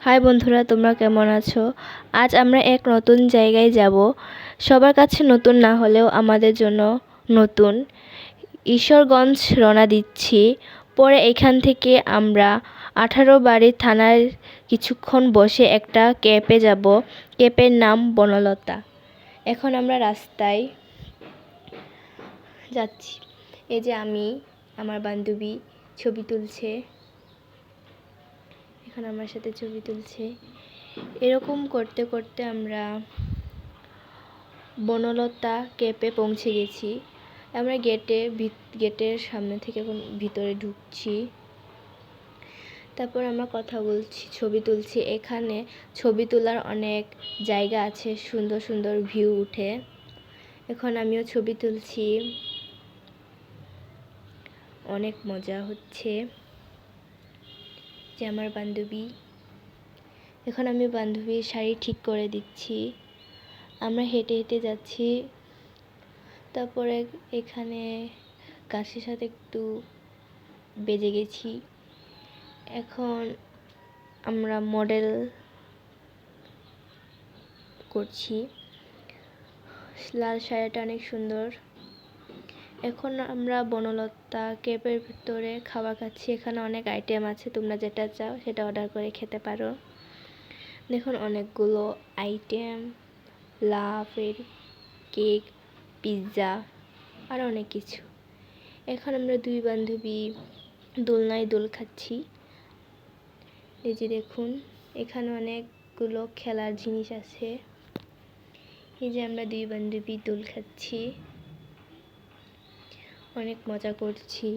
High বন্ধুরা, তোমরা কেমন আছো? আজ আমরা এক নতুন জায়গায় যাব। সবার কাছে নতুন না হলেও আমাদের জন্য নতুন। ঈশ্বরগঞ্জ রওনা দিচ্ছি। পরে এখান থেকে আমরা 18 বাড়ি থানার কিছুক্ষণ বসে একটা ক্যাফে যাব। ক্যাফের নাম বনলতা। এখন আমরা রাস্তায় যাচ্ছি। এই যে আমি, আমার বান্ধবী ছবি তুলছে, এখন আমার সাথে ছবি তুলছে। এরকম করতে করতে আমরা বনলতা ক্যাফে পৌঁছে গেছি। আমরা গেটের সামনে থেকে এখন ভিতরে ঢুকছি। তারপর আমরা কথা বলছি, ছবি তুলছি। এখানে ছবি তোলার অনেক জায়গা আছে, সুন্দর সুন্দর ভিউ উঠে। এখন আমিও ছবি তুলছি, অনেক মজা হচ্ছে। যে আমার বান্ধবী, এখন আমি বান্ধবীর শাড়ি ঠিক করে দিচ্ছি। আমরা হেঁটে হেঁটে যাচ্ছি। তারপরে এখানে গাছের সাথে একটু বেজে গেছি। এখন আমরা মডেল করছি। লাল শাড়িটা অনেক সুন্দর। এখন আমরা বনলতা ক্যাফের ভিতরে খাবার খাচ্ছি। এখানে অনেক আইটেম আছে, তোমরা যেটা চাও সেটা অর্ডার করে খেতে পারো। দেখুন অনেকগুলো আইটেম, লাভের কেক, পিৎজা আর অনেক কিছু। এখন আমরা দুই বান্ধবী দোলনায় দোল খাচ্ছি। এই যে দেখুন, এখানে অনেকগুলো খেলার জিনিস আছে। এই যে আমরা দুই বান্ধবী দোল খাচ্ছি, অনেক মজা করছি।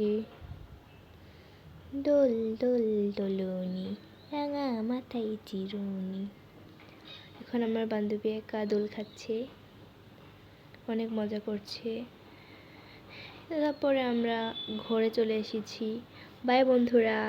দোল দোল দোলনি, রাঙা মাথায় চিরুনি। এখন আমার বান্ধবী একা দোল খাচ্ছে, অনেক মজা করছে। তারপরে আমরা ঘরে চলে এসেছি। বাই বন্ধুরা।